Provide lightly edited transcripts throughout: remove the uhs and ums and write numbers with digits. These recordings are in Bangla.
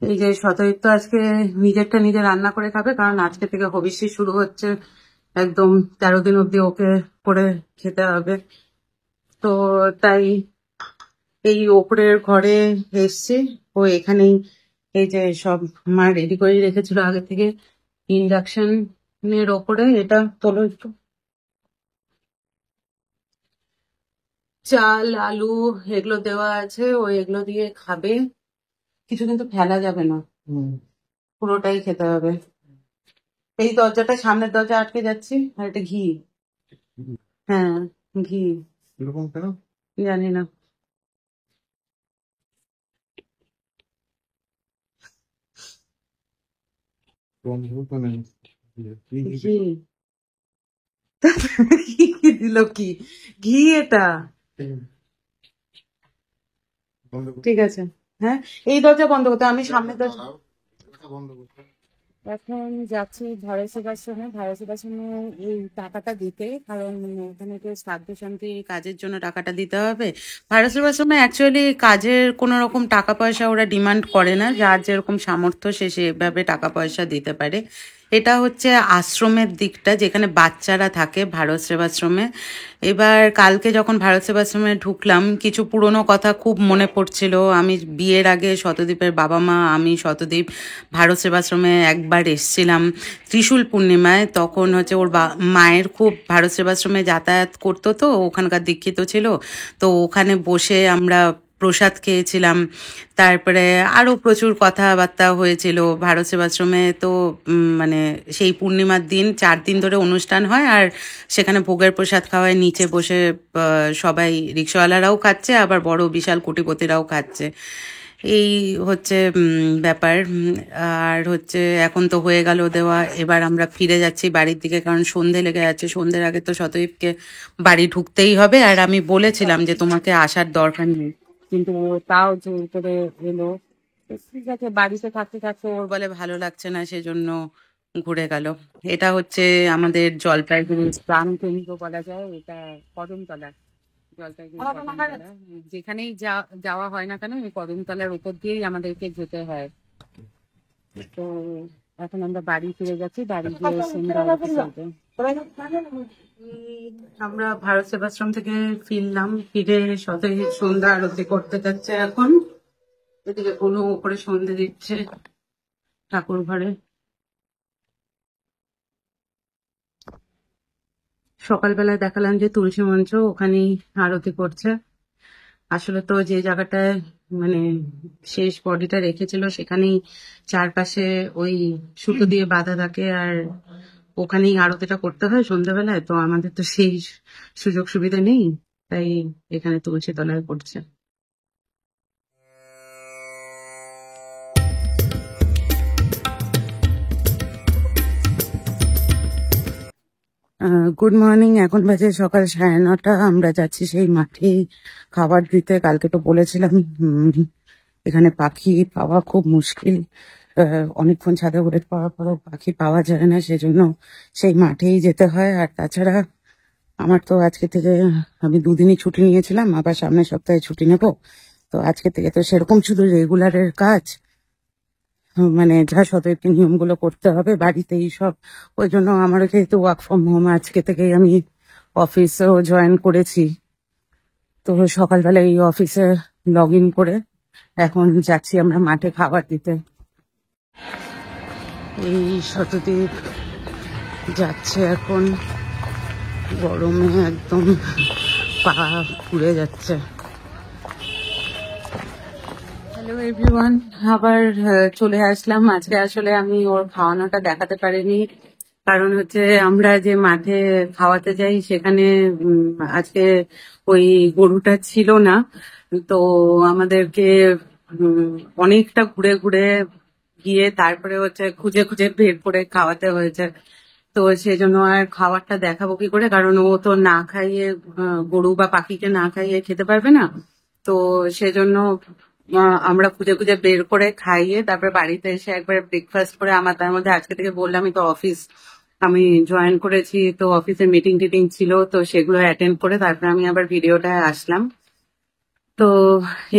এই যে শতদীপ তো আজকে নিজেরটা নিজে রান্না করে খাবে, কারণ আজকে থেকে হবিষ্যি শুরু হচ্ছে। একদম 13 দিন অব্দি ওকে করে খেতে হবে। তো তাই এই ওপরের ঘরে এসছি। ও এখানেই এই যে সব মা রেডি করে রেখেছিল আগে থেকে ইন্ডাকশনের ওপরে। এটা তোলো একটু। চাল, আলু এগুলো দেওয়া আছে, ও এগুলো দিয়ে খাবে। কিছু কিন্তু ফেলা যাবে না, পুরোটাই খেতে হবে। এই দরজাটা, সামনের দরজা আটকে যাচ্ছি। আর এটা ঘি। হ্যাঁ, ঘি। এরকম কেন জানি না। ঘি কি কি দিল কি? ঘি এটা। ঠিক আছে। হ্যাঁ, এই দরজা বন্ধ করতে, আমি সামনের দরজা বন্ধ করতে। এখন যাচ্ছি ভারত সেবাশ্রমে। ভারত সেবাশ্রমে এই টাকাটা দিতে, কারণ ওখানে তো শ্রাদ্ধ শান্তি কাজের জন্য টাকাটা দিতে হবে। ভারত সেবাশ্রমে অ্যাকচুয়ালি কাজের কোনো রকম টাকা পয়সা ওরা ডিমান্ড করে না, যার যেরকম সামর্থ্য সে সেভাবে টাকা পয়সা দিতে পারে। এটা হচ্ছে আশ্রমের দিকটা, যেখানে বাচ্চারা থাকে ভারত সেবাশ্রমে। এবার কালকে যখন ভারত সেবাশ্রমে ঢুকলাম, কিছু পুরনো কথা খুব মনে পড়ছিল। আমি বিয়ের আগে শতদীপের বাবা মা, আমি, শতদীপ ভারত সেবাশ্রমে একবার এসছিলাম ত্রিশূল পূর্ণিমায়। তখন হচ্ছে ওর মায়ের খুব ভারত সেবাশ্রমে যাতায়াত করতো, তো ওখানকার দীক্ষিত ছিল। তো ওখানে বসে আমরা প্রসাদ খেয়েছিলাম। তারপরে আরও প্রচুর কথাবার্তা হয়েছিল ভারত সেবাশ্রমে। তো মানে সেই পূর্ণিমার দিন 4 দিন ধরে অনুষ্ঠান হয়, আর সেখানে ভোগের প্রসাদ খাওয়ায় নিচে বসে সবাই, রিক্সাওয়ালারাও খাচ্ছে, আবার বড় বিশাল কোটিপতিরাও খাচ্ছে। এই হচ্ছে ব্যাপার। আর হচ্ছে এখন তো হয়ে গেল দেওয়া। এবার আমরা ফিরে যাচ্ছি বাড়ির দিকে, কারণ সন্ধে লেগে যাচ্ছে। সন্ধ্যের আগে তো শতদীপকে বাড়ি ঢুকতেই হবে। আর আমি বলেছিলাম যে তোমাকে আসার দরকার নেই, কিন্তু ও তাও জোর করে এলো। ঠিক আছে, বাড়িতে থাকতে থাকতে ওর বলে ভালো লাগছে না, সেজন্য ঘুরে গেল। এটা হচ্ছে আমাদের জলপাইগুড়ির প্রাণকেন্দ্র বলা যায়, এটা কদমতলা। জলপাইগুড়ি কদমতলা, যেখানেই যাওয়া হয় না কেন এই কদমতলার উপর দিয়েই আমাদেরকে যেতে হয়। তো এখন আমরা বাড়ি ফিরে যাচ্ছি, বাড়ি গিয়ে সন্ধ্যা আরতি করবো। আমরা ভারত সেবাশ্রম থেকে ফিরলাম, ফিরে শতদীপ সন্ধ্যা আরতি করতে যাচ্ছে এখন। এদিকে কোনো উপরে সন্ধে দিচ্ছে ঠাকুর ঘরে। সকালবেলায় দেখালাম যে তুলসী মঞ্চ, ওখানেই আরতি করছে। আসলে তো যে জায়গাটায় মানে শেষ বডিটা রেখেছিল, সেখানেই চারপাশে ওই সুতো দিয়ে বাঁধা থাকে, আর ওখানেই আরতিটা করতে হয় সন্ধ্যাবেলায়। তো আমাদের তো সেই সুযোগ সুবিধা নেই, তাই এখানে তুলসী তলায় করছে। Good morning. এখন বাজে সকাল 9:30। আমরা যাচ্ছি সেই মাঠে খাবার দিতে। কালকে তো বলেছিলাম এখানে পাখি পাওয়া খুব মুশকিল। অনেকক্ষণ ছাদে উড়ে পাওয়ার পরও পাখি পাওয়া যায় না, সেজন্য সেই মাঠেই যেতে হয়। আর তাছাড়া আমার তো আজকে থেকে, আমি 2 দিনই ছুটি নিয়েছিলাম, আবার সামনের সপ্তাহে ছুটি নেব। তো আজকে থেকে তো সেরকম শুধু রেগুলারের কাজ, মানে যা সতর্ক নিয়মগুলো করতে হবে বাড়িতেই সব। ওই জন্য আমারও যেহেতু ওয়ার্ক ফ্রম হোম, আজকে থেকেই আমি অফিসেও জয়েন করেছি। তো সকালবেলা এই অফিসে লগ ইন করে এখন যাচ্ছি আমরা মাঠে খাবার দিতে। এই শতদীপ যাচ্ছে এখন, গরমে একদম পা পুড়ে যাচ্ছে। হ্যালো এভরিওয়ান, আবার চলে আসলাম। আজকে আসলে আমি ওর খাওয়ানোটা দেখাতে পারিনি, কারণ হচ্ছে আমরা যে মাঠে খাওয়াতে যাই সেখানে আজকে ওই গরুটা ছিল না। তো আমাদেরকে অনেকটা ঘুরে ঘুরে গিয়ে তারপরে হচ্ছে খুঁজে খুঁজে বের করে খাওয়াতে হয়েছে। তো সেজন্য আর খাবারটা দেখাবো কি করে, কারণ ও তো না খাইয়ে, গরু বা পাখিকে না খাইয়ে খেতে পারবে না। তো সেজন্য আমরা খুঁজে খুঁজে বের করে খাইয়ে তারপরে বাড়িতে এসে একবার ব্রেকফাস্ট করে, আমার তার মধ্যে আজকে থেকে বললামই তো অফিস আমি জয়েন করেছি, তো অফিসে মিটিং টিটিং ছিল, তো সেগুলো অ্যাটেন্ড করে তারপরে আমি আবার ভিডিওটায় আসলাম। তো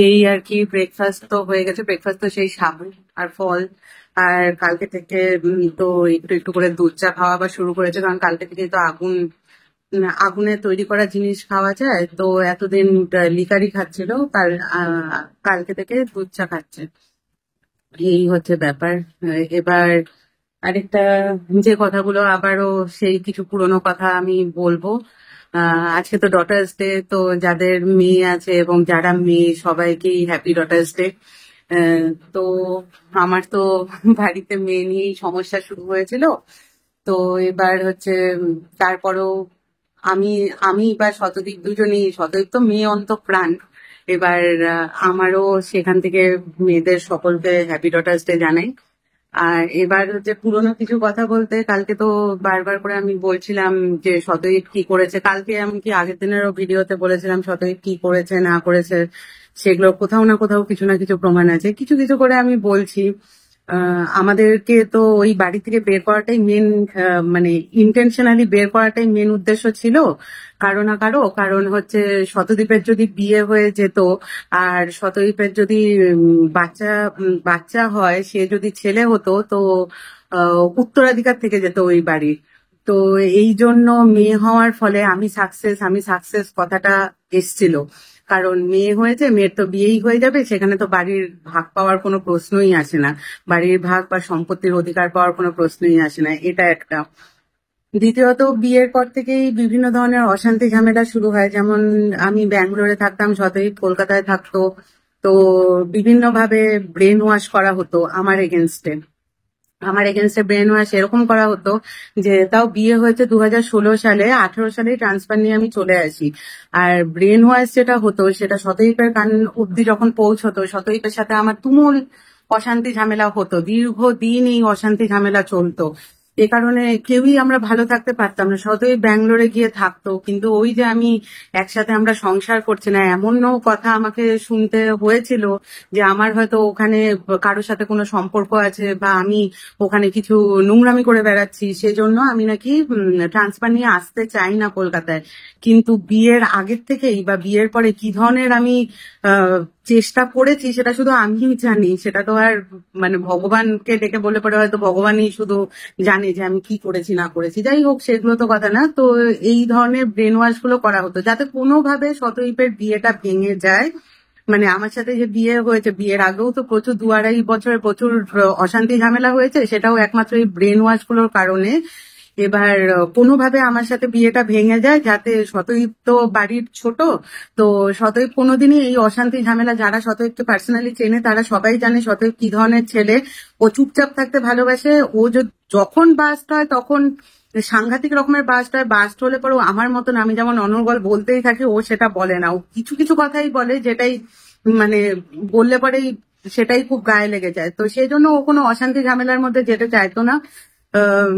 এই আর কি, ব্রেকফাস্ট তো হয়ে গেছে। ব্রেকফাস্ট তো সেই সাবু আর ফল। আর কালকে থেকে তো একটু একটু করে দুধ চা খাওয়া আবার শুরু করেছে, কারণ কালকে থেকে তো আগুনে তৈরি করা জিনিস খাওয়া যায়। তো এতদিন লিকারি খাচ্ছিল, কালকে থেকে দুধ চা খাচ্ছে। এই হচ্ছে ব্যাপার। এবার আরেকটা, যে কথাগুলো আবারও সেই কিছু পুরনো কথা আমি বলবো। আজকে তো ডটার্স ডে, তো যাদের মেয়ে আছে এবং যারা মেয়ে সবাইকেই হ্যাপি ডটার্স ডে। তো আমার তো বাড়িতে মেয়ে নিয়েই সমস্যা শুরু হয়েছিল। তো এবার হচ্ছে তারপরেও আমি আমি বা শতদীপ দুজনেই, শতদীপ তো মেয়ে অন্তঃপ্রাণ। এবার আমারও সেখান থেকে মেয়েদের সকলকে হ্যাপি ডটার্স ডে জানাই। আর এবার হচ্ছে পুরোনো কিছু কথা বলতে, কালকে তো বারবার করে আমি বলছিলাম যে শতদীপ কি করেছে। কালকে এমনকি আগের দিনেরও ভিডিওতে বলেছিলাম শতদীপ কি করেছে না করেছে, সেগুলো কোথাও না কোথাও কিছু না কিছু প্রমাণ আছে। কিছু কিছু করে আমি বলছি। আমাদেরকে তো ওই বাড়ি থেকে বের করাটাই মেন, মানে ইন্টেনশনালি বের করাটাই মেন উদ্দেশ্য ছিল। কারো না কারো কারণ হচ্ছে, শতদীপের যদি বিয়ে হয়ে যেত আর শতদীপের যদি বাচ্চা হয়, সে যদি ছেলে হতো তো উত্তরাধিকার থেকে যেত ওই বাড়ির। তো এই জন্য মেয়ে হওয়ার ফলে আমি সাকসেস কথাটা এসছিল। কারণ মেয়ে হয়েছে, মেয়ের তো বিয়েই হয়ে যাবে, সেখানে তো বাড়ির ভাগ পাওয়ার কোনো প্রশ্নই আসে না। বাড়ির ভাগ বা সম্পত্তির অধিকার পাওয়ার কোনো প্রশ্নই আসে না, এটা একটা। দ্বিতীয়ত, বিয়ের পর থেকেই বিভিন্ন ধরনের অশান্তি ঝামেলা শুরু হয়। যেমন আমি ব্যাঙ্গালোরে থাকতাম, শতদীপ কলকাতায় থাকতো। তো বিভিন্ন ভাবে ব্রেন ওয়াশ করা হতো আমার এগেনস্টে ব্রেন ওয়াশ এরকম করা হতো যে, তাও বিয়ে হয়েছে 2016 সালে, 18 সালে ট্রান্সফার নিয়ে আমি চলে আসি। আর ব্রেন ওয়াশ যেটা হতো সেটা শতদীপের কান অব্দি যখন পৌঁছতো, শতদীপের সাথে আমার তুমুল অশান্তি ঝামেলা হতো, দীর্ঘদিন এই অশান্তি ঝামেলা চলতো। এ কারণে কেউই আমরা ভালো থাকতে পারতাম না। শতদীপ ব্যাঙ্গালোরে গিয়ে থাকতো, কিন্তু ওই যে আমি একসাথে আমরা সংসার করছি না, এমনও কথা আমাকে শুনতে হয়েছিল যে আমার হয়তো ওখানে কারোর সাথে কোনো সম্পর্ক আছে, বা আমি ওখানে কিছু নোংরামি করে বেড়াচ্ছি, সেজন্য আমি নাকি ট্রান্সফার নিয়ে আসতে চাই না কলকাতায়। কিন্তু বিয়ের আগের থেকেই বা বিয়ের পরে কি ধরনের আমি আহ, চেষ্টা করেছি সেটা শুধু আমিই জানি। সেটা তো আর মানে ভগবানকে ডেকে বলে পরে হয়তো ভগবানই শুধু জানে যে আমি কি করেছি না করেছি। যাই হোক, সেগুলো তো কথা না। তো এই ধরনের ব্রেন ওয়াশ গুলো করা হতো যাতে কোনোভাবে শতদীপের বিয়েটা ভেঙে যায়। মানে আমার সাথে যে বিয়ে হয়েছে, বিয়ের আগেও তো প্রচুর 2-2.5 বছরে প্রচুর অশান্তি ঝামেলা হয়েছে, সেটাও একমাত্র এই ব্রেন ওয়াশ গুলোর কারণে। এবার কোনোভাবে আমার সাথে বিয়েটা ভেঙে যায়, যাতে শতদীপ তো বাড়ির ছোট। তো শতদীপ কোনোদিনই এই অশান্তি ঝামেলা, যারা শতদীপকে পার্সোনালি চেনে তারা সবাই জানে শতদীপ কি ধরনের ছেলে। ও চুপচাপ থাকতে ভালোবাসে। ও যখন বাস্ট হয় তখন সাংঘাতিক রকমের বাস্ট হলে পরেও আমার মতন, আমি যেমন অনর্গল বলতেই থাকি, ও সেটা বলে না। ও কিছু কিছু কথাই বলে যেটাই মানে বললে পরেই সেটাই খুব গায়ে লেগে যায়। তো সেই জন্য ও কোনো অশান্তি ঝামেলার মধ্যে যেতে চাইতো না। আহ,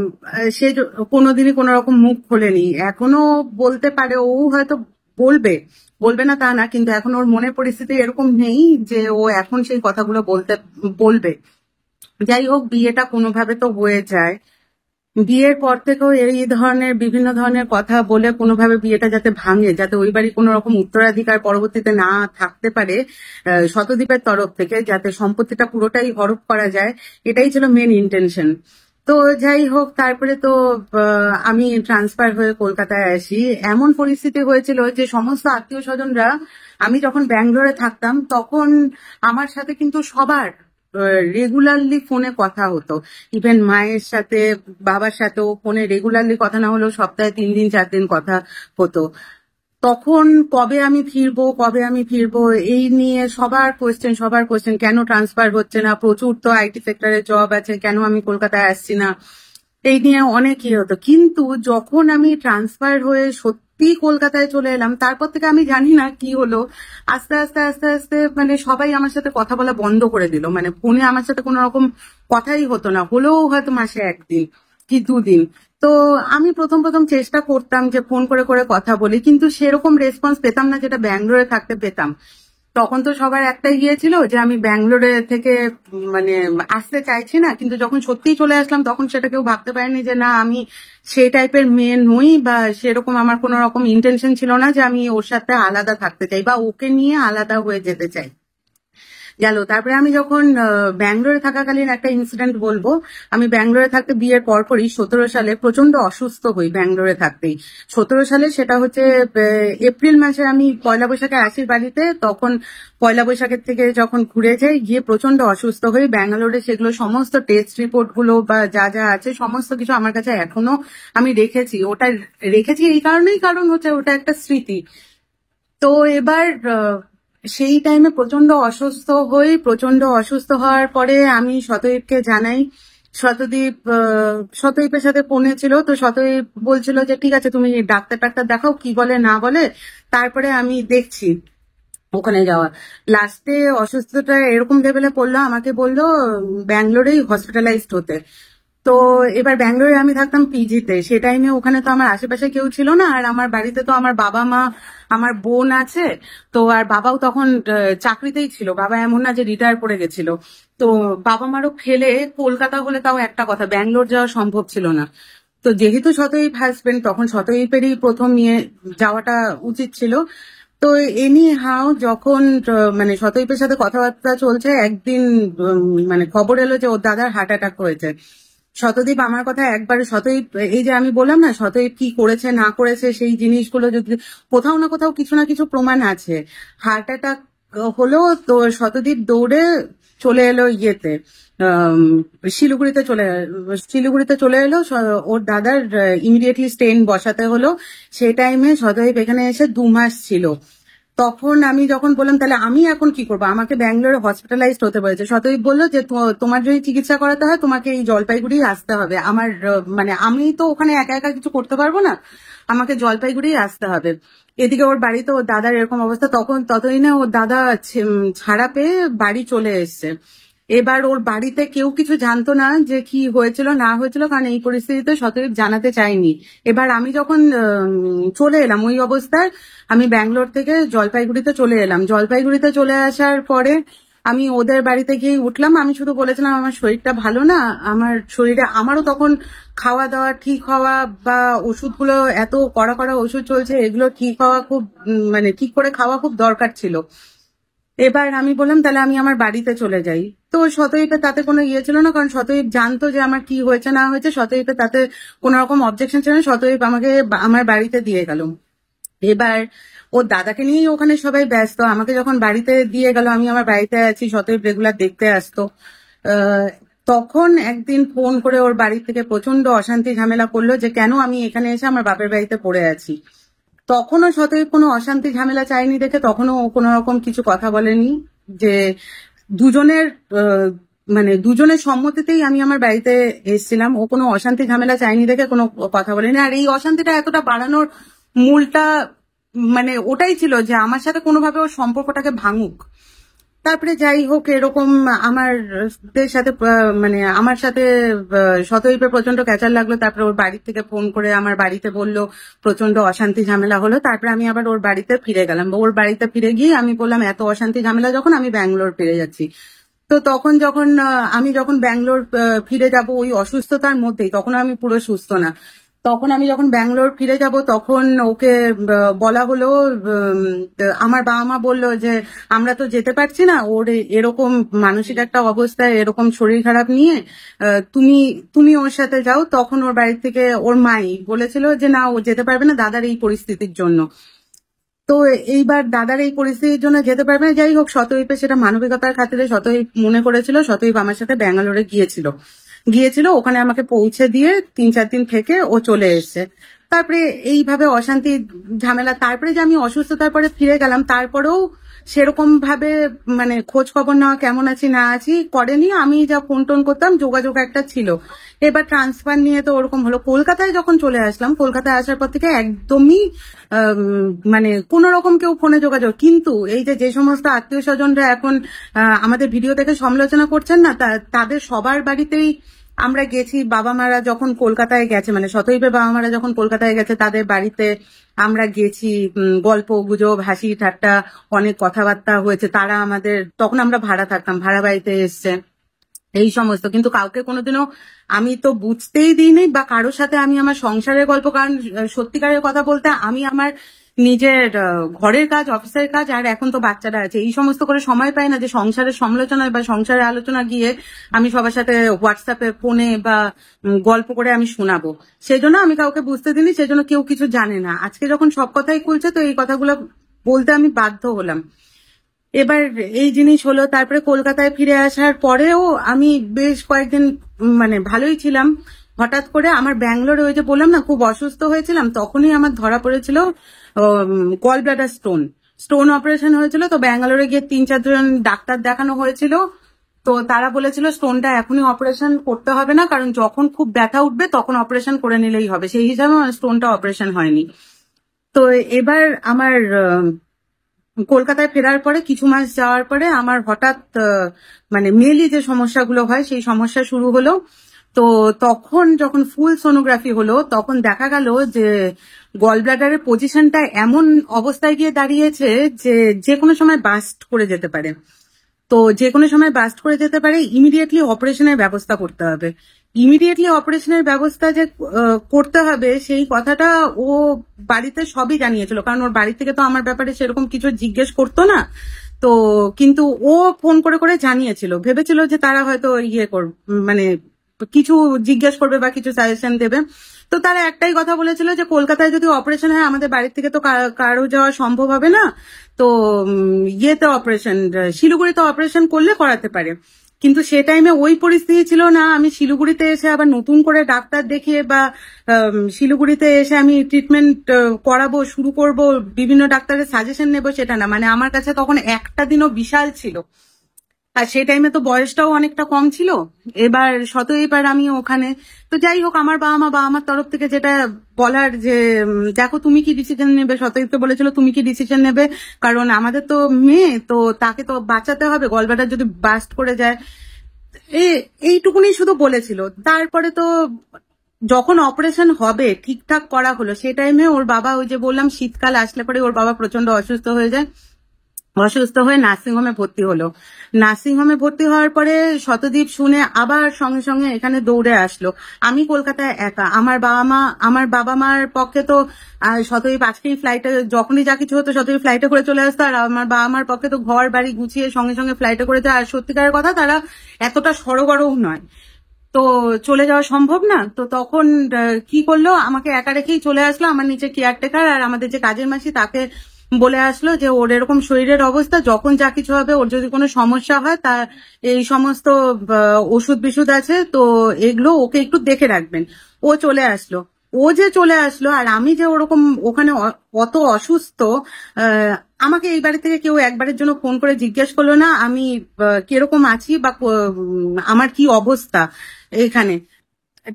সে কোনোদিনই কোনো রকম মুখ খোলেনি। এখনো বলতে পারে, ও হয়তো বলবে বলবে না তা না, কিন্তু এখন ওর মনের পরিস্থিতি এরকম নেই যে ও এখন সেই কথাগুলো বলবে। যাই হোক, বিয়েটা কোনোভাবে তো হয়ে যায়। বিয়ের পর থেকেও এই ধরনের বিভিন্ন ধরনের কথা বলে কোনোভাবে বিয়েটা যাতে ভাঙে, যাতে ওই বাড়ি কোনো রকম উত্তরাধিকার পরবর্তীতে না থাকতে পারে শতদীপের তরফ থেকে, যাতে সম্পত্তিটা পুরোটাই হরপ করা যায়, এটাই ছিল মেন ইন্টেনশন। তো যাই হোক, তারপরে তো আমি ট্রান্সফার হয়ে কলকাতায় আসি। এমন পরিস্থিতি হয়েছিল যে সমস্ত আত্মীয় স্বজনরা, আমি যখন ব্যাঙ্গালোরে থাকতাম তখন আমার সাথে কিন্তু সবার রেগুলারলি ফোনে কথা হতো। ইভেন মায়ের সাথে, বাবার সাথেও ফোনে রেগুলারলি কথা না হলেও সপ্তাহে 3 দিন 4 দিন কথা হতো। তখন কবে আমি ফিরবো এই নিয়ে সবার কোয়েশ্চেন, কেন ট্রান্সফার হচ্ছে না, প্রচুর তো আইটি সেক্টরে জব আছে, কেন আমি কলকাতায় আসছি না, এই নিয়ে অনেক ইয়ে হতো। কিন্তু যখন আমি ট্রান্সফার হয়ে সত্যি কলকাতায় চলে এলাম, তারপর থেকে আমি জানি না কি হলো, আস্তে আস্তে আস্তে আস্তে মানে সবাই আমার সাথে কথা বলা বন্ধ করে দিল। মানে ফোনে আমার সাথে কোনো রকম কথাই হতো না, হলেও হয়তো মাসে 1 দিন কি 2 দিন। তো আমি প্রথম প্রথম চেষ্টা করতাম যে ফোন করে করে কথা বলি, কিন্তু সেরকম রেসপন্স পেতাম না যেটা ব্যাঙ্গালোরে থাকতে পেতাম। তখন তো সবার একটাই গিয়েছিল যে আমি ব্যাঙ্গালোরে থেকে মানে আসতে চাইছি না, কিন্তু যখন সত্যিই চলে আসলাম তখন সেটা কেউ ভাবতে পারেনি যে না আমি সেই টাইপের মেয়ে নই, বা সেরকম আমার কোনো রকম ইন্টেনশন ছিল না যে আমি ওর সাথে আলাদা থাকতে চাই বা ওকে নিয়ে আলাদা হয়ে যেতে চাই। গেল। তারপরে আমি যখন ব্যাঙ্গালোরে থাকাকালীন একটা ইনসিডেন্ট বলবো। আমি ব্যাঙ্গালোরে থাকতে বিয়ের পরপরই 17 সালে প্রচন্ড অসুস্থ হই ব্যাঙ্গালোরে থাকতেই। 17 সালে সেটা হচ্ছে এপ্রিল মাসে আমি পয়লা বৈশাখে আসি বাড়িতে, তখন পয়লা বৈশাখের থেকে যখন ঘুরে যাই গিয়ে প্রচন্ড অসুস্থ হই ব্যাঙ্গালোরে। সেগুলো সমস্ত টেস্ট রিপোর্ট গুলো বা যা যা আছে সমস্ত কিছু আমার কাছে এখনো আমি রেখেছি। ওটা রেখেছি এই কারণেই, কারণ হচ্ছে ওটা একটা স্মৃতি। তো এবার সেই টাইমে প্রচন্ড অসুস্থ হই। প্রচন্ড অসুস্থ হওয়ার পরে আমি শতদীপকে জানাই। শতদীপের সাথে ফোনে ছিল, তো শতদীপ বলছিল যে ঠিক আছে তুমি ডাক্তার দেখাও, কি বলে না বলে তারপরে আমি দেখছি ওখানে যাওয়া। লাস্টে অসুস্থতা এরকম লেভেলে পড়লো, আমাকে বললো ব্যাঙ্গালোরেই হসপিটালাইজড হতে। তো এবার ব্যাঙ্গালোরে আমি থাকতাম পিজিতে, সে টাইমে ওখানে তো আমার আশেপাশে কেউ ছিল না, আর আমার বাড়িতে তো আমার বাবা মা, আমার বোন আছে। তো আর বাবাও তখন চাকরিতেই ছিল, বাবা এমন না যে রিটায়ার করে গেছিল। তো বাবা মারও ফেলে কলকাতা হলে তাও একটা কথা, ব্যাঙ্গালোর যাওয়া সম্ভব ছিল না। তো যেহেতু শতদীপ হাজবেন্ড, তখন শতদীপেরই প্রথম নিয়ে যাওয়াটা উচিত ছিল। তো এনি হাও যখন মানে শতদীপের সাথে কথাবার্তা চলছে, একদিন মানে খবর এলো যে ওর দাদার হার্ট অ্যাটাক হয়েছে। শতদীপ আমার কথা একবার, শতদীপ এই যে আমি বললাম না শতদীপ কি করেছে না করেছে সেই জিনিসগুলো যদি কোথাও না কোথাও কিছু না কিছু প্রমাণ আছে। হার্ট অ্যাটাক হলো, তো শতদীপ দৌড়ে চলে এলো ইয়েতে আহ শিলিগুড়িতে চলে এলো। ওর দাদার ইমিডিয়েটলি স্টেন বসাতে হলো। সেই টাইমে শতদীপ এখানে এসে 2 মাস ছিল। তখন আমি যখন বললাম তাহলে আমি এখন কি করবো, আমাকে ব্যাঙ্গালোরে হসপিটালাইজড হতে বলেছে। শতদীপ বললো যে তোমার যদি চিকিৎসা করাতে হয় তোমাকে এই জলপাইগুড়ি আসতে হবে। আমার মানে আমি তো ওখানে একা একা কিছু করতে পারবো না, আমাকে জলপাইগুড়ি আসতে হবে। এদিকে ওর বাড়িতে ওর দাদার এরকম অবস্থা, তখন ততই না ওর দাদা ছাড়া পেয়ে বাড়ি চলে এসছে। এবার ওর বাড়িতে কেউ কিছু জানতো না যে কি হয়েছিল না হয়েছিল, কারণ এই পরিস্থিতিতে শতদীপ জানাতে চাইনি। এবার আমি যখন চলে এলাম ওই অবস্থায়, আমি ব্যাঙ্গালোর থেকে জলপাইগুড়িতে চলে এলাম। জলপাইগুড়িতে চলে আসার পরে আমি ওদের বাড়িতে গিয়ে উঠলাম। আমি শুধু বলেছিলাম আমার শরীরটা ভালো না, আমার শরীরে আমারও তখন খাওয়া দাওয়া ঠিক হওয়া বা ওষুধগুলো এত কড়া কড়া ওষুধ চলছে, এগুলো ঠিক হওয়া খুব মানে ঠিক করে খাওয়া খুব দরকার ছিল। এবার আমি বললাম তাহলে আমি আমার বাড়িতে চলে যাই। তো শতদীপের তাতে কোনো ইয়ে ছিল না, কারণ শতদীপ জানতো যে আমার কি হয়েছে না হয়েছে। শতদীপের তাতে কোনো রকম অবজেকশন ছিল না, শতদীপ আমাকে আমার বাড়িতে দিয়ে গেল। এবার ওর দাদাকে নিয়েই ওখানে সবাই ব্যস্ত। আমাকে যখন বাড়িতে দিয়ে গেল, আমি আমার বাড়িতে আছি, শতদীপ রেগুলার দেখতে আসতো। তখন একদিন ফোন করে ওর বাড়ি থেকে প্রচন্ড অশান্তি ঝামেলা করলো যে কেন আমি এখানে এসে আমার বাপের বাড়িতে পড়ে আছি। তখনও শতদীপ কোনো অশান্তি ঝামেলা চাইনি দেখে তখনও ও কোনো রকম কিছু কথা বলেনি। যে দুজনের মানে দুজনের সম্মতিতেই আমি আমার বাড়িতে এসেছিলাম, ও কোনো অশান্তি ঝামেলা চাইনি দেখে কোনো কথা বলেনি। আর এই অশান্তিটা এতটা বাড়ানোর মূলটা মানে ওটাই ছিল যে আমার সাথে কোনোভাবে ওর সম্পর্কটাকে ভাঙুক। তারপরে যাই হোক এরকম আমাদের সাথে মানে আমার সাথে শতদীপের প্রচন্ড ক্যাচার লাগলো। তারপরে ওর বাড়ি থেকে ফোন করে আমার বাড়িতে বললো, প্রচন্ড অশান্তি ঝামেলা হলো। তারপরে আমি আবার ওর বাড়িতে ফিরে গেলাম। ওর বাড়িতে ফিরে গিয়ে আমি বললাম এত অশান্তি ঝামেলা যখন, আমি ব্যাঙ্গালোর ফিরে যাচ্ছি। তো তখন যখন আমি যখন ব্যাঙ্গালোর ফিরে যাব ওই অসুস্থতার মধ্যেই, তখন আমি পুরো সুস্থ না। তখন আমি যখন ব্যাঙ্গালোর ফিরে যাব তখন ওকে বলা হলো, আমার বাবা মা বললো যে আমরা তো যেতে পারছি না, ওর এরকম মানসিক একটা অবস্থায় এরকম শরীর খারাপ নিয়ে তুমি তুমি ওর সাথে যাও। তখন ওর বাড়ি থেকে ওর মাই বলেছিল যে না ও যেতে পারবে না দাদার এই পরিস্থিতির জন্য। তো এইবার দাদার এই পরিস্থিতির জন্য যেতে পারবে না। যাই হোক শতদীপের সেটা মানবিকতার খাতিরে শতদীপ মনে করেছিল, শতদীপ আমার সাথে ব্যাঙ্গালোরে গিয়েছিল ওখানে আমাকে পৌঁছে দিয়ে 3-4 দিন থেকে ও চলে এসছে। তারপরে এইভাবে অশান্তি ঝামেলা, তারপরে যে আমি অসুস্থতার পরে ফিরে গেলাম তারপরেও সেরকম ভাবে মানে খোঁজ খবর নেওয়া কেমন আছি না আছি করেনি। আমি যা ফোন টোন করতাম যোগাযোগ একটা ছিল। এবার ট্রান্সফার নিয়ে তো ওরকম হলো। কলকাতায় যখন চলে আসলাম, কলকাতায় আসার পর থেকে একদমই মানে কোন রকম কেউ ফোনে যোগাযোগ। কিন্তু এই যে সমস্ত আত্মীয় স্বজনরা এখন আমাদের ভিডিও দেখে সমালোচনা করছেন না, তাদের সবার বাড়িতেই আমরা গেছি, বাবা মারা যখন কলকাতায় গেছে, মানে শতদীপের বাবা মারা যখন কলকাতায় গেছে তাদের বাড়িতে আমরা গেছি, গল্প গুজব হাসি ঠাট্টা অনেক কথাবার্তা হয়েছে। তারা আমাদের, তখন আমরা ভাড়া থাকতাম, ভাড়া বাড়িতে এসছে, এই সমস্ত। কিন্তু কাউকে কোনোদিনও আমি তো বুঝতেই দিইনি বা কারোর সাথে আমি আমার সংসারের গল্প, কারণ সত্যিকারের কথা বলতে আমি আমার নিজের ঘরের কাজ, অফিসের কাজ, আর এখন তো বাচ্চারা আছে, এই সমস্ত করে সময় পাই না যে সংসারের সমালোচনা বা সংসারের আলোচনা গিয়ে আমি সবার সাথে হোয়াটসঅ্যাপে ফোনে বা গল্প করে আমি শোনাবো। সেজন্য আমি কাউকে বুঝতে দিইনি, সেজন্য কেউ কিছু জানে না। আজকে যখন সব কথাই খুলছে তো এই কথাগুলো বলতে আমি বাধ্য হলাম। এবার এই জিনিস হলো। তারপরে কলকাতায় ফিরে আসার পরেও আমি বেশ কয়েকদিন মানে ভালোই ছিলাম। হঠাৎ করে আমার ব্যাঙ্গালোরে, ওই যে বললাম না খুব অসুস্থ হয়েছিলাম, তখনই আমার ধরা পড়েছিল গল ব্লাডার স্টোন অপারেশন হয়েছিল। তো ব্যাঙ্গালোরে গিয়ে 3-4 জন ডাক্তার দেখানো হয়েছিল। তো তারা বলেছিল স্টোনটা এখনই অপারেশন করতে হবে না, কারণ যখন খুব ব্যথা উঠবে তখন অপারেশন করে নিলেই হবে। সেই হিসাবে আমার স্টোনটা অপারেশন হয়নি। তো এবার আমার কলকাতায় ফেরার পরে কিছু মাস যাওয়ার পরে আমার হঠাৎ মানে মেনলি যে সমস্যাগুলো হয় সেই সমস্যা শুরু হলো। তো তখন যখন ফুল সোনোগ্রাফি হলো তখন দেখা গেল যে গল ব্লাডারের পজিশনটা এমন অবস্থায় গিয়ে দাঁড়িয়েছে যে যে কোনো সময় বাস্ট করে যেতে পারে। তো যে কোনো সময় বাস্ট করে যেতে পারে, ইমিডিয়েটলি অপারেশনের ব্যবস্থা করতে হবে। ইমিডিয়েটলি অপারেশনের ব্যবস্থা যে করতে হবে সেই কথাটা ও বাড়িতে সবই জানিয়েছিল, কারণ ওর বাড়ি থেকে তো আমার ব্যাপারে সেরকম কিছু জিজ্ঞেস করতো না। তো কিন্তু ও ফোন করে করে জানিয়েছিল, ভেবেছিল যে তারা হয়তো মানে কিছু জিজ্ঞেস করবে বা কিছু সাজেশন দেবে। তো তারা একটাই কথা বলেছিল যে কলকাতায় যদি অপারেশন হয় আমাদের বাড়ির থেকে তো কারো যাওয়া সম্ভব হবে না, তো ইয়েতে অপারেশন, শিলিগুড়িতে অপারেশন করলে করাতে পারে। কিন্তু সে টাইমে ওই পরিস্থিতি ছিল না আমি শিলিগুড়িতে এসে আবার নতুন করে ডাক্তার দেখিয়ে বা শিলিগুড়িতে এসে আমি ট্রিটমেন্ট করাবো, শুরু করব, বিভিন্ন ডাক্তারের সাজেশন নেবো, সেটা না। মানে আমার কাছে তখন একটা দিনও বিশাল ছিল, আর সেই টাইমে তো বয়সটাও অনেকটা কম ছিল। এবার এবার আমি ওখানে, তো যাই হোক, আমার বাবা মার তরফ থেকে যেটা বলার যে দেখো তুমি কি ডিসিশন নেবে, তো বলেছিল তুমি কি ডিসিশন নেবে, কারণ আমাদের তো মেয়ে, তো তাকে তো বাঁচাতে হবে, গলব্লাডার যদি বাস্ট করে যায়। এইটুকুনি শুধু বলেছিল। তারপরে তো যখন অপারেশন হবে ঠিকঠাক করা হলো, সেই টাইমে ওর বাবা, ওই যে বললাম শীতকাল আসলে পরে ওর বাবা প্রচন্ড অসুস্থ হয়ে যায়, অসুস্থ হয়ে নার্সিংহোমে ভর্তি হলো। নার্সিংহোমে ভর্তি হওয়ার পরে শতদীপ শুনে আবার সঙ্গে সঙ্গে এখানে দৌড়ে আসলো। আমি কলকাতায় একা, আমার বাবা মার পক্ষে তো শতদীপ আজকেই ফ্লাইটে, যখনই যা কিছু হতো শতদীপ ফ্লাইটে করে চলে আসতো, আর আমার বাবা মার পক্ষে তো ঘর বাড়ি গুছিয়ে সঙ্গে সঙ্গে ফ্লাইটে করে যায়। আর সত্যিকারের কথা তারা এতটা সড়গড়ও নয়, তো চলে যাওয়া সম্ভব না। তো তখন কি করলো, আমাকে একা রেখেই চলে আসলো। আমার নিচে কেয়ারটেকার আর আমাদের যে কাজের মাসি তাকে বলে আসলো যে ওর এরকম শরীরের অবস্থা, যখন যা কিছু হবে, ওর যদি কোনো সমস্যা হয় তা এই সমস্ত ওষুধ বিশুধ আছে, তো এগুলো ওকে একটু দেখে রাখবেন। ও চলে আসলো। ও যে চলে আসলো আর আমি যে ওরকম ওখানে অত অসুস্থ, আমাকে এই বাড়ি থেকে কেউ একবারের জন্য ফোন করে জিজ্ঞেস করলো না আমি কিরকম আছি বা আমার কি অবস্থা এখানে।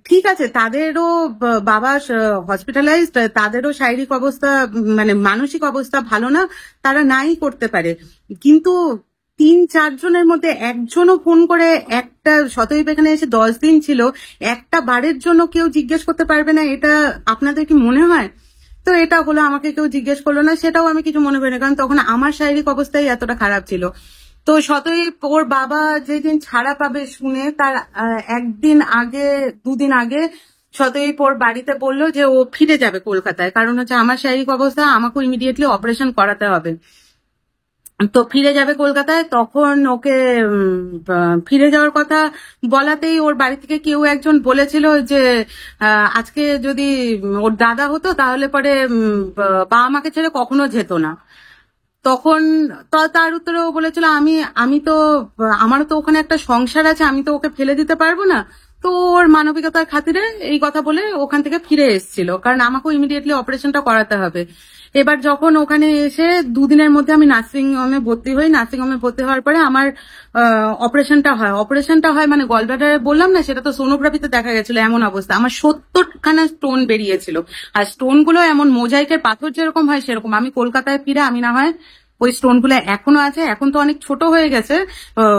ঠিক আছে, তাদেরও বাবা হসপিটালাইজড, তাদেরও শারীরিক অবস্থা মানে মানসিক অবস্থা ভালো না, তারা নাই করতে পারে। কিন্তু 3-4 জনের মধ্যে একজনও ফোন করে, একটা শতদীপ এখানে এসে 10 দিন ছিল, একটা বারের জন্য কেউ জিজ্ঞেস করতে পারবে না, এটা আপনাদের কি মনে হয়? তো এটা হলো, আমাকে কেউ জিজ্ঞেস করলো না, সেটাও আমি কিছু মনে করি না, কারণ তখন আমার শারীরিক অবস্থাই এতটা খারাপ ছিল। তো শতদীপ, ওর বাবা যেদিন ছাড়া পাবে শুনে তার একদিন আগে 2 দিন আগে শতদীপ ওর বাড়িতে বললো যে ও ফিরে যাবে কলকাতায়, কারণ হচ্ছে আমার শারীরিক অবস্থা, আমাকে ইমিডিয়েটলি অপারেশন করাতে হবে। তো ফিরে যাবে কলকাতায়। তখন ওকে ফিরে যাওয়ার কথা বলাতেই ওর বাড়ি থেকে কেউ একজন বলেছিল যে আজকে যদি ওর দাদা হতো তাহলে পরে বাবা মাকে ছেড়ে কখনো যেত না। তখন তার উত্তরে ও বলেছিল আমি তো, আমারও তো ওখানে একটা সংসার আছে, আমি তো ওকে ফেলে দিতে পারবো না। তো ওর মানবিকতার খাতিরে এই কথা বলে ওখান থেকে ফিরে এসেছিল, কারণ আমাকেও ইমিডিয়েটলি অপারেশনটা করাতে হবে। এবার যখন ওখানে এসে 2 দিনের মধ্যে আমি নার্সিং হোমে ভর্তি হই। নার্সিং হোমে ভর্তি হওয়ার পরে আমার অপারেশনটা হয় মানে গলব্লাডারে বললাম না, সেটা তো সোনোগ্রাফিতে দেখা গেছিল এমন অবস্থা। আমার 70খানা স্টোন বেরিয়েছিল, আর স্টোন গুলো এমন মোজাইকের পাথর যেরকম হয় সেরকম। আমি কলকাতায় ফিরে আমি না হয় ওই স্টোন গুলো এখনো আছে, এখন তো অনেক ছোট হয়ে গেছে,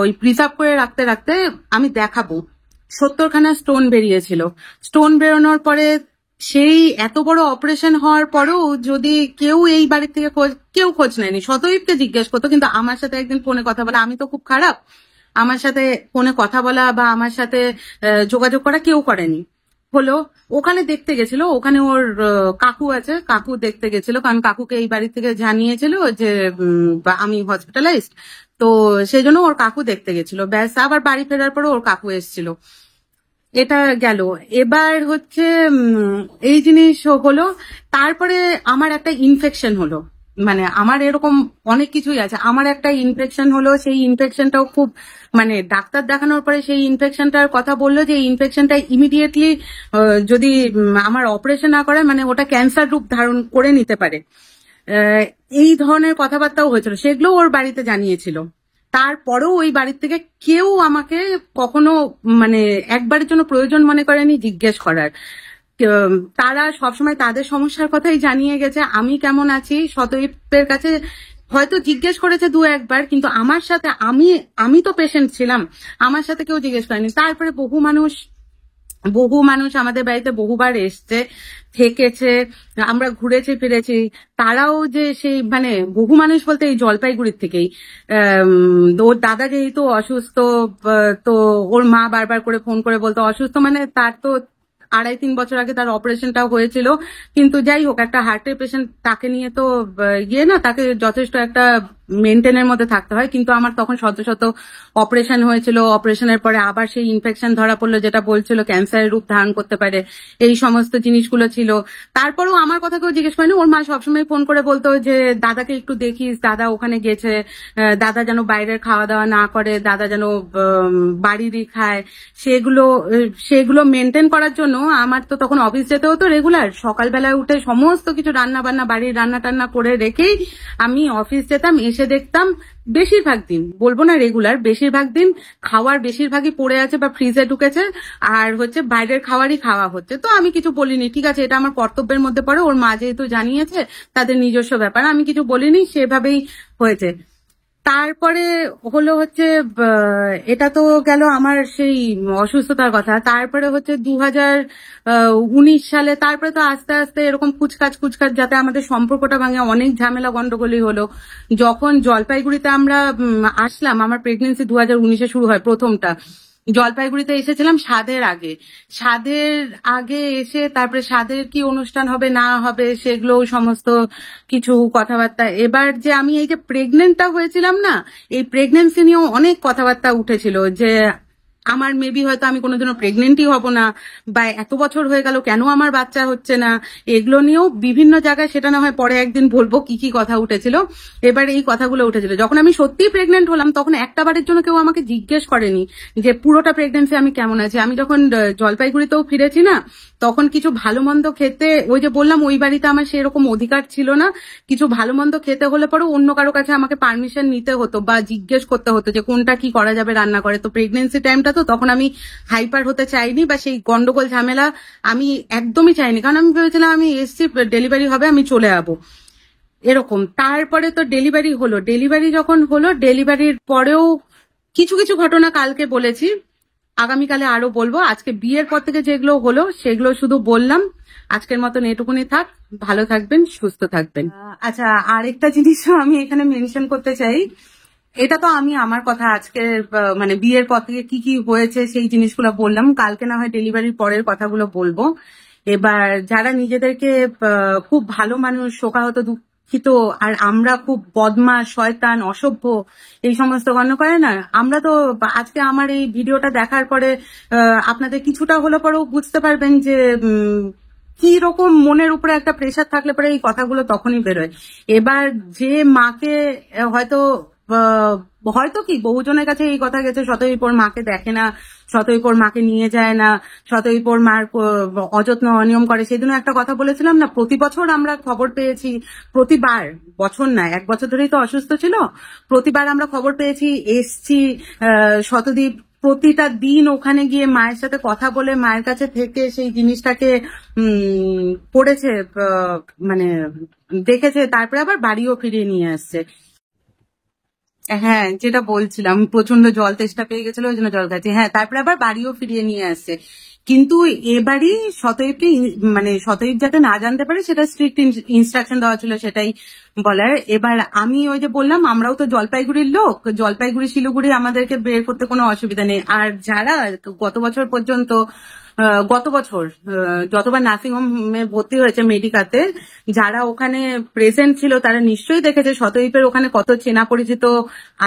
ওই প্রিজার্ভ করে রাখতে রাখতে আমি দেখাবো। 70খানা স্টোন বেরিয়েছিল। স্টোন বেরোনোর পরে সেই এত বড় অপারেশন হওয়ার পরেও যদি কেউ এই বাড়ির থেকে কেউ খোঁজ নেয়নি। শতদীপকে জিজ্ঞেস করতো, কিন্তু আমার সাথে একদিন ফোনে কথা বলা, আমি তো খুব খারাপ, আমার সাথে ফোনে কথা বলা বা আমার সাথে যোগাযোগ করা কেউ করেনি। হলো ওখানে দেখতে গেছিল, ওখানে ওর কাকু আছে, কাকু দেখতে গেছিল, কারণ কাকুকে এই বাড়ি থেকে জানিয়েছিল যে আমি হসপিটালাইজড, তো সেই জন্য ওর কাকু দেখতে গেছিল। ব্যাস, আবার বাড়ি ফেরার পরে ওর কাকু এসেছিল। এটা গেল। এবার হচ্ছে এই জিনিস হলো, তারপরে আমার একটা ইনফেকশন হলো, মানে আমার এরকম অনেক কিছুই আছে, আমার একটা ইনফেকশন হলো, সেই ইনফেকশনটাও খুব, মানে ডাক্তার দেখানোর পরে সেই ইনফেকশনটার কথা বললো যে ইনফেকশনটা ইমিডিয়েটলি যদি আমার অপারেশন না করে, মানে ওটা ক্যান্সার রূপ ধারণ করে নিতে পারে। এই ধরনের কথাবার্তাও হয়েছিল, সেগুলো ওর বাড়িতে জানিয়েছিল। তারপরেও ওই বাড়ির থেকে কেউ আমাকে কখনো মানে একবারের জন্য প্রয়োজন মনে করেনি জিজ্ঞেস করার। তারা সবসময় তাদের সমস্যার কথাই জানিয়ে গেছে। আমি কেমন আছি শতদীপের কাছে হয়তো জিজ্ঞেস করেছে দু একবার, কিন্তু আমার সাথে, আমি তো পেশেন্ট ছিলাম, আমার সাথে কেউ জিজ্ঞেস করেনি। তারপরে বহু মানুষ আমাদের বাড়িতে বহুবার এসছে, থেকেছে, আমরা ঘুরেছি ফিরেছি। তারাও যে সেই, মানে বহু মানুষ বলতে এই জলপাইগুড়ির থেকেই, ওর দাদা যেহেতু অসুস্থ, তো ওর মা বারবার করে ফোন করে বলতো অসুস্থ, মানে তার তো 2.5-3 বছর আগে তার অপারেশনটাও হয়েছিল। কিন্তু যাই হোক, একটা হার্টের পেশেন্ট, তাকে নিয়ে তো না, তাকে যথেষ্ট একটা মেনটেনের মধ্যে থাকতে হয়। কিন্তু আমার তখন শত শত অপারেশন হয়েছিল, অপারেশনের পরে আবার সেই ইনফেকশন ধরা পড়লো, যেটা বলছিল ক্যান্সারের রূপ ধারণ করতে পারে, এই সমস্ত জিনিসগুলো ছিল। তারপরেও আমার কথা কেউ জিজ্ঞেস করেনি। ওর মা সবসময় ফোন করে বলতো যে দাদাকে একটু দেখিস, দাদা ওখানে গেছে, দাদা যেন বাইরের খাওয়া দাওয়া না করে, দাদা যেন বাড়িরই খায়। সেগুলো মেনটেন করার জন্য আমার তো তখন অফিস যেতে হতো রেগুলার, সকালবেলায় উঠে সমস্ত কিছু রান্না বান্না, বাড়ির রান্না টান্না করে রেখেই আমি অফিস যেতাম। এসে দেখতাম বেশিরভাগ দিন, বলবো না রেগুলার, বেশিরভাগ দিন খাওয়ার বেশিরভাগই পড়ে আছে বা ফ্রিজে ঢুকেছে, আর হচ্ছে বাইরের খাবারই খাওয়া হচ্ছে। তো আমি কিছু বলিনি, ঠিক আছে, এটা আমার কর্তব্যের মধ্যে পড়ে, ওর মা যেহেতু জানিয়েছে, তাদের নিজস্ব ব্যাপার, আমি কিছু বলিনি, সেভাবেই হয়েছে। তারপরে হলো হচ্ছে এটা তো গেল আমার সেই অসুস্থতার কথা। তারপরে হচ্ছে 2019 সালে, তারপরে তো আস্তে আস্তে এরকম কুচকাচ যাতে আমাদের সম্পর্কটা ভাঙে, অনেক ঝামেলা গন্ডগোলি হলো। যখন জলপাইগুড়িতে আমরা আসলাম, আমার প্রেগনেন্সি 2019-এ শুরু হয় প্রথমটা। জলপাইগুড়িতে এসেছিলাম সাধের আগে এসে, তারপরে সাধের কি অনুষ্ঠান হবে না হবে সেগুলো সমস্ত কিছু কথাবার্তা। এবার যে আমি এই যে প্রেগনেন্টটা হয়েছিলাম না, এই প্রেগনেন্সি নিয়েও অনেক কথাবার্তা উঠেছিল, যে আমার মেবি হয়তো আমি কোনোদিনও প্রেগনেন্টই হব না, বা এত বছর হয়ে গেল কেন আমার বাচ্চা হচ্ছে না, এগুলো নিয়েও বিভিন্ন জায়গায়, সেটা না হয় পরে একদিন বলবো কি কি কথা উঠেছিল। এবার এই কথাগুলো উঠেছিল যখন আমি সত্যি প্রেগনেন্ট হলাম, তখন একটা বারের জন্য কেউ আমাকে জিজ্ঞেস করেনি যে পুরোটা প্রেগনেন্সি আমি কেমন আছি। আমি যখন জলপাইগুড়িতেও ফিরেছি না, তখন কিছু ভালো মন্দ খেতে, ওই যে বললাম ওই বাড়িতে আমার সেরকম অধিকার ছিল না, কিছু ভালো মন্দ খেতে হলে পরে অন্য কারো কাছে আমাকে পারমিশন নিতে হতো বা জিজ্ঞেস করতে হতো যে কোনটা কি করা যাবে রান্না করে। তো প্রেগনেন্সি টাইমটা তো তখন আমি হাইপার হতে চাইনি, বা সেই গন্ডগোল ঝামেলা আমি একদমই চাইনি, কারণ আমি ভেবেছিলাম আমি এসছি, ডেলিভারি হবে, আমি চলে যাবো এরকম। তারপরে তো ডেলিভারি যখন হলো, ডেলিভারির পরেও কিছু কিছু ঘটনা কালকে বলেছি, আগামীকালে আরো বলবো। আজকে বিয়ের পর থেকে যেগুলো হলো সেগুলো শুধু বললাম। আজকের মতন এটুকুনি থাক, ভালো থাকবেন, সুস্থ থাকবেন। আচ্ছা, আরেকটা জিনিসও আমি এখানে মেনশন করতে চাই। এটা তো আমি আমার কথা আজকে, মানে বিয়ের পর থেকে কি কি হয়েছে সেই জিনিসগুলো বললাম, কালকে না হয় ডেলিভারির পরের কথাগুলো বলবো। এবার যারা নিজেদেরকে খুব ভালো মানুষ, শোকাহত, দুঃখিত, আর আমরা খুব বদমাশ, শয়তান, অসভ্য, এই সমস্ত গণ্য করে না, আমরা তো আজকে আমার এই ভিডিওটা দেখার পরে আপনাদের কিছুটা হলো পরেও বুঝতে পারবেন যে কি রকম মনের উপরে একটা প্রেশার থাকলে পরে এই কথাগুলো তখনই বেরোয়। এবার যে মাকে হয়তো কি বহুজনের কাছে এই কথা গেছে, শতদীপ ওর মাকে দেখে না, শতদীপ ওর মাকে নিয়ে যায় না, শতদীপ ওর মার অযত্ন অনিয়ম করে। সেদিনও একটা কথা বলেছিলাম না, প্রতি বছর আমরা খবর পেয়েছি, প্রতিবার, বছর না 1 বছর ধরেই তো অসুস্থ ছিল, প্রতিবার আমরা খবর পেয়েছি, এসছি, শতদীপ প্রতিটা দিন ওখানে গিয়ে মায়ের সাথে কথা বলে, মায়ের কাছে থেকে সেই জিনিসটাকে পড়েছে, মানে দেখেছে, তারপরে আবার বাড়িও ফিরিয়ে নিয়ে আসছে। হ্যাঁ, যেটা বলছিলাম প্রচন্ড জল তেষ্টা পেয়ে গেছিল, ওই জন্য জল খাচ্ছি। হ্যাঁ, তারপরে আবার বাড়িও ফিরিয়ে নিয়ে আসছে। কিন্তু এবারই শতইবকে মানে শতইব যাতে না জানতে পারে সেটা স্ট্রিক্ট ইনস্ট্রাকশন দেওয়া ছিল, সেটাই বলার। এবার আমি ওই যে বললাম, আমরাও তো জলপাইগুড়ির লোক, জলপাইগুড়ি শিলিগুড়ি আমাদেরকে বের করতে কোনো অসুবিধা নেই। আর যারা গত বছর পর্যন্ত গত বছর যতবার নার্সিং হোমে ভর্তি হয়েছে মেডিকাতে, যারা ওখানে প্রেজেন্ট ছিল তারা নিশ্চয়ই দেখেছে শতইপের ওখানে কত চেনা পরিচিত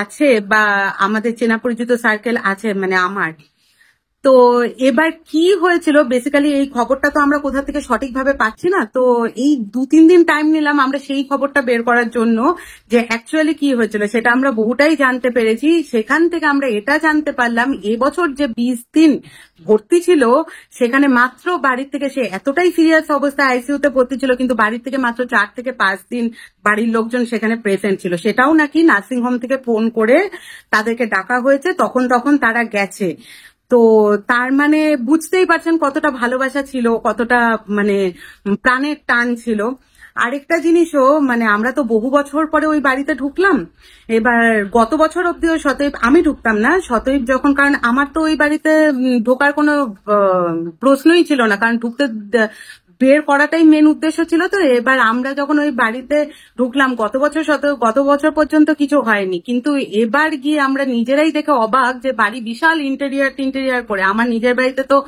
আছে, বা আমাদের চেনা পরিচিত সার্কেল আছে, মানে আমার। তো এবার কি হয়েছিল বেসিক্যালি, এই খবরটা তো আমরা কোথা থেকে সঠিকভাবে পাচ্ছি না, তো এই 2-3 দিন টাইম নিলাম আমরা সেই খবরটা বের করার জন্য, যে অ্যাকচুয়ালি কি হয়েছিল সেটা আমরা বহুটাই জানতে পেরেছি। সেখান থেকে আমরা এটা জানতে পারলাম, এবছর যে 20 দিন ভর্তি ছিল, সেখানে মাত্র বাড়ির থেকে, সে এতটাই সিরিয়াস অবস্থায় আইসিইউতে ভর্তি ছিল, কিন্তু বাড়ির থেকে মাত্র 4 থেকে 5 দিন বাড়ির লোকজন সেখানে প্রেজেন্ট ছিল। সেটাও নাকি নার্সিং হোম থেকে ফোন করে তাদেরকে ডাকা হয়েছে, তখন তখন তারা গেছে। তো তার মানে বুঝতেই পারছেন কতটা ভালোবাসা ছিল, কতটা মানে প্রাণের টান ছিল। আরেকটা জিনিসও, মানে আমরা তো বহু বছর পরে ওই বাড়িতে ঢুকলাম। এবার গত বছর অব্দিও শতইব আমি ঢুকতাম না, শতইব যখন, কারণ আমার তো ওই বাড়িতে ঢোকার কোনো প্রশ্নই ছিল না, কারণ ঢুকতে বের করাটাই মেন উদ্দেশ্য ছিল। তো এবার আমরা যখন ওই বাড়িতে ঢুকলাম, গত বছর পর্যন্ত কিছু হয়নি, কিন্তু এবার গিয়ে আমরা নিজেরাই দেখে অবাক যে বাড়ি বিশাল ইন্টেরিয়ার করে। আমার নিজের বাড়িতে তো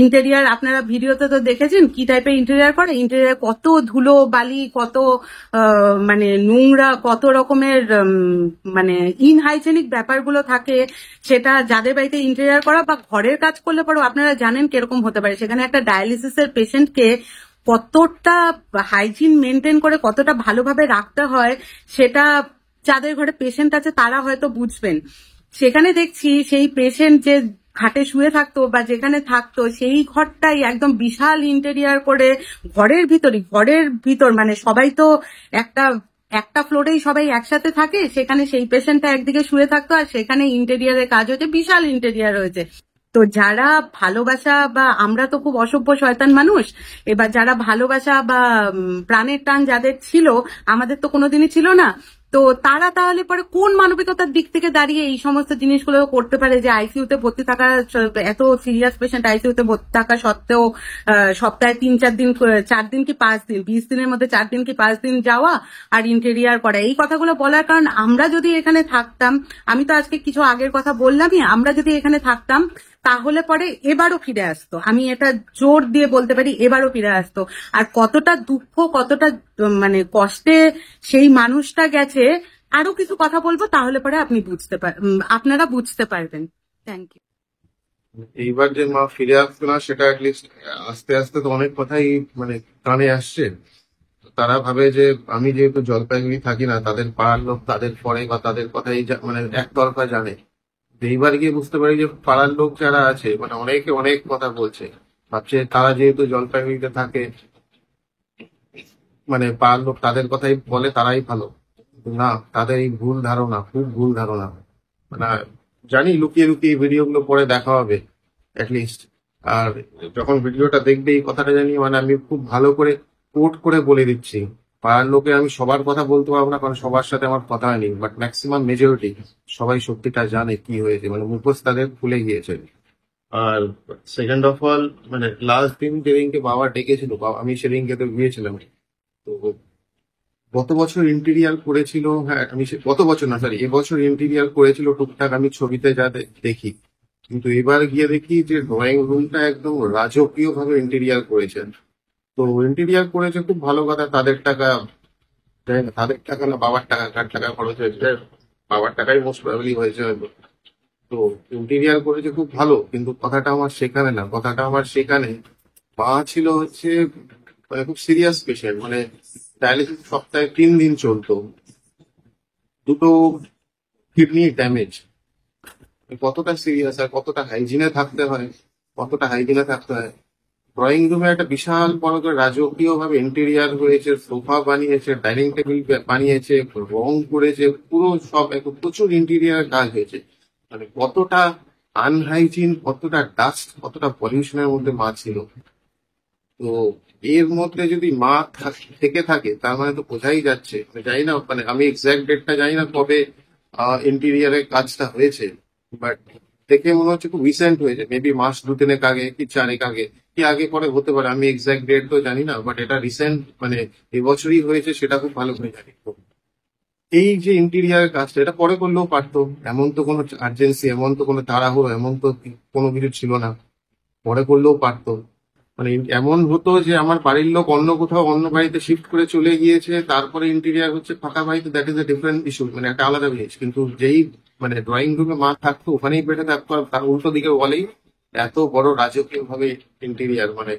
ইন্টেরিয়ার আপনারা ভিডিওতে তো দেখেছেন কি টাইপের ইন্টেরিয়ার করে, ইন্টেরিয়ার কত ধুলো বালি, কত মানে নোংরা, কত রকমের মানে ইনহাইজেনিক ব্যাপারগুলো থাকে। সেটা যাদের বাড়িতে ইন্টেরিয়ার করা বা ঘরের কাজ করলে পরেও আপনারা জানেন কিরকম হতে পারে। সেখানে একটা ডায়ালিসিসের পেশেন্টকে কতটা হাইজিন মেনটেন করে কতটা ভালোভাবে রাখতে হয়, সেটা যাদের ঘরে পেশেন্ট আছে তারা হয়তো বুঝবেন। সেখানে দেখছি সেই পেশেন্ট যে খাটে শুয়ে থাকতো বা যেখানে থাকতো, সেই ঘরটাই একদম বিশাল ইন্টেরিয়ার করে, ঘরের ভিতর মানে সবাই তো একটা একটা ফ্লোরেই সবাই একসাথে থাকে, সেখানে সেই পেশেন্টটা একদিকে শুয়ে থাকতো, আর সেখানে ইন্টেরিয়ারের কাজ হচ্ছে, বিশাল ইন্টেরিয়ার হয়েছে। তো যারা ভালোবাসা, বা আমরা তো খুব অসভ্য শয়তান মানুষ, এবার যারা ভালোবাসা বা প্রাণের টান যাদের ছিল, আমাদের তো কোনোদিনই ছিল না। তো তারা তাহলে পরে কোন মানবিকতার দিক থেকে দাঁড়িয়ে এই সমস্ত জিনিসগুলো করতে পারে, যে আইসিইউতে ভর্তি থাকা, এত সিরিয়াস পেশেন্ট আইসিইউতে ভর্তি থাকা সত্ত্বেও সপ্তাহে 3-4 দিন, 4 দিন কি 5 দিন, 20 দিনের মধ্যে 4 দিন কি 5 দিন যাওয়া আর ইন্টেরিয়ার করা। এই কথাগুলো বলার কারণ, আমরা যদি এখানে থাকতাম, আমি তো আজকে কিছু আগের কথা বললামই, আমরা যদি এখানে থাকতাম তাহলে পরে এবারও ফিরে আসতো। আমি এটা জোর দিয়ে বলতে পারি, এবারও ফিরে আসতো। আর কতটা দুঃখ, কতটা মানে কষ্টে সেই মানুষটা গেছে, আরো কিছু কথা বলবো, তাহলে পরে আপনারা বুঝতে পারবেন। Thank you. এইবার যে মা ফিরে আসতো না, সেটা অ্যাটলিস্ট আস্তে আস্তে তো অনেক কথাই মানে কানে আসছে। তারা ভাবে যে আমি যেহেতু জলপাইগুড়ি থাকি না, তাদের পাড়ার লোক তাদের পরে বা তাদের কথাই মানে একতরফা জানে। তো এইবার গিয়ে বুঝতে পারি যে পাড়ার লোক যারা আছে মানে অনেকে অনেক কথা বলছে, ভাবছে তারা যেহেতু জলপাইগুড়িতে থাকে, মানে পাড়ার লোক তাদের কথাই বলে, তারাই ভালো। না, তাদের এই ভুল ধারণা, খুব ভুল ধারণা। মানে জানি লুকিয়ে লুকিয়ে ভিডিওগুলো পরে দেখা হবে অ্যাটলিস্ট। আর যখন ভিডিওটা দেখবে এই কথাটা জানি, মানে আমি খুব ভালো করে কোট করে বলে দিচ্ছি। পাড়ার লোকে আমি সবার কথা বলতে পারবো না, কারণ সবার সাথে আমার কথা হয়নি, বাট ম্যাক্সিমাম মেজরিটি সবাই সত্যিটা জানে কি হয়েছে, মানে মুখোশ তাদের খুলে গিয়েছে। আর সেকেন্ড অফ অল, মানে লাস্ট দিন যেদিনকে বাবা ডেকেছিল, আমি সেদিনকে তো গিয়েছিলাম। তো গত বছর ইন্টেরিয়ার করেছিল, হ্যাঁ আমি গত বছর না, সরি এবছর ইন্টেরিয়ার করেছিল টুকটাক, আমি ছবিতে যা দেখি। কিন্তু এবার গিয়ে দেখি যে ড্রয়িং রুমটা একদম রাজকীয় ভাবে ইন্টেরিয়ার করেছেন। তো ইন্টেরিয়ার করেছে, খুব ভালো কথা। তাদের টাকা, জানি না তাদের টাকা না বাবার টাকা, কার টাকা খরচ হয়েছে, বাবার টাকাই মোস্ট প্রবাবলি হয়েছে হয়তো। তো ইন্টেরিয়ার করেছে খুব ভালো, কিন্তু কথাটা আমার সেখানে না, কথাটা আমার সেখানে মা ছিল হচ্ছে মানে খুব সিরিয়াস পেশেন্ট, মানে ডায়ালিসিস সপ্তাহে 3 দিন চলতো, দুটো কিডনি ড্যামেজ। কতটা সিরিয়াস আর কতটা হাইজিনে থাকতে হয়, কতটা হাইজিনে থাকতে হয়। ড্রয়িং রুমে একটা বিশাল বড় করে রাজকীয় ভাবে ইন্টেরিয়ার হয়েছে, সোফা বানিয়েছে, ডাইনিং টেবিল বানিয়েছে, রং করেছে, পুরো সব প্রচুর ইন্টেরিয়ার কাজ হয়েছে। মানে কতটা আনহাইজিন, কতটা ডাস্ট, কতটা পলিউশনের মধ্যে মা ছিল। তো এর মধ্যে যদি মা থেকে থাকে, তার মানে তো বোঝাই যাচ্ছে, মানে জানি না, মানে আমি এক্সাক্ট ডেটটা জানি না কবে ইন্টেরিয়ারের কাজটা হয়েছে, বাট দেখে মনে হচ্ছে খুব রিসেন্ট হয়েছে, মেবি মাস 2-3 আগে কি 4 আগে, কি আগে পরে হতে পারে, আমি এক্সাক্ট ডেট তো জানি না, বাট এটা রিসেন্ট, মানে এবছরই হয়েছে সেটা খুব ভালো করে জানি। তো এই যে ইন্টেরিয়ার কাজটা, এটা পরে করলেও পারতো, এমন তো কোনো আর্জেন্সি, এমন তো কোনো তাড়াহুড়ো, এমন তো কোনো কিছু ছিল না, পরে করলেও পারতো। মানে এমন হতো যে আমার বাড়ির লোক অন্য কোথাও অন্য বাড়িতে শিফট করে চলে গিয়েছে, তারপরে ইন্টেরিয়ার হচ্ছে ফাঁকা বাড়িতে, that is a different issue, মানে একটা আলাদা জিনিস। কিন্তু যেই মানে ড্রয়িং রুমে মা থাকতো ওখানেই বেঁধে থাকতো, আর তার উল্টো দিকে বলেই এত বড় রাজকীয় ভাবে ইন্টেরিয়ার, মানে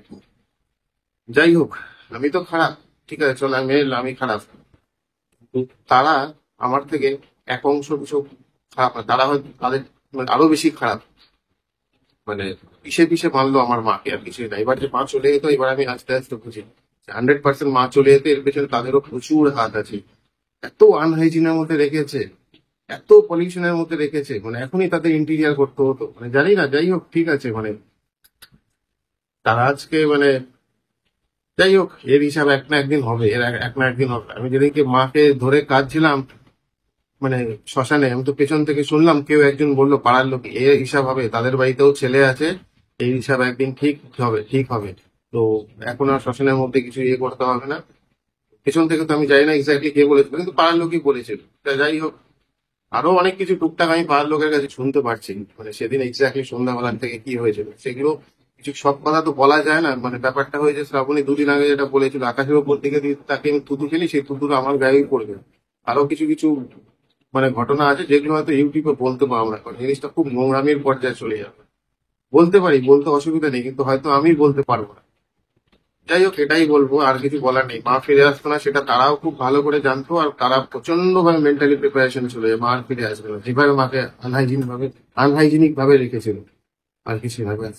যাই হোক, আমি তো খারাপ, ঠিক আছে চল, আমি খারাপ, কিন্তু তারা আমার থেকে এক অংশ কিছু খারাপ না, তারা হয়তো তাদের মানে আরো বেশি খারাপ, মানে পিষে পিষে মারলো আমার মাকে, আর কিছুই না। এবার যে মা চলে যেত, এবার আমি আস্তে আস্তে বুঝি 100% মা চলে যেতে এর পেছনে তাদেরও প্রচুর হাত আছে। এত আনহাইজিনের মধ্যে রেখেছে, এত পলিউশনের মধ্যে রেখেছে, মানে এখনই তাদের ইন্টেরিয়ার করতে হতো, মানে জানি না, যাই হোক ঠিক আছে, মানে তারা আজকে মানে যাই হোক, এর হিসাব এক না একদিন হবে, এর এক না একদিন হবে। আমি যেদিনকে মাকে ধরে কাঁদছিলাম মানে শ্মশানে, আমি তো পেছন থেকে শুনলাম কেউ একজন বললো পাড়ার লোক, এর হিসাব হবে, তাদের বাড়িতেও ছেলে আছে, এই হিসাব একদিন ঠিক হবে, ঠিক হবে। তো এখন আর শ্মশানের মধ্যে কিছু ইয়ে করতে হবে না। পেছন থেকে তো আমি জানি না এক্স্যাক্টলি কে বলেছিল, কিন্তু পাড়ার লোকই বলেছিল। তা যাই হোক, আরো অনেক কিছু টুকটাক আমি পাড়ার লোকের কাছে শুনতে পারছি, মানে সেদিন এক্স্যাক্টলি সন্ধ্যাবেলার থেকে কি হয়েছিল সেগুলো কিছু, সব কথা তো বলা যায় না। মানে ব্যাপারটা হয়েছে, শ্রাবণী 2 দিন আগে যেটা বলেছিল, আকাশের উপর দিকে দিয়ে তাকে আমি থুতু খেলি, সেই থুতুটা আমার গায়েই পড়বে। আরো কিছু কিছু মানে ঘটনা আছে যেগুলো হয়তো ইউটিউবে বলতে পারবো না, কারণ জিনিসটা খুব নোংরামির পর্যায়ে চলে যাবে। বলতে পারি, বলতে অসুবিধা নেই, কিন্তু হয়তো আমি বলতে পারবো না। যাই হোক, এটাই বলবো, আর কিছু বলার নেই। মা ফিরে আসতো না সেটা তারাও খুব ভালো করে জানতো, আর তারা প্রচন্ড ভাবে মেন্টালি প্রিপারেশন ছিল যে মা আর ফিরে আসবে না, যেভাবে মাকে আনহাইজিনিক ভাবে রেখেছিল, আর কিছু না, ব্যাস।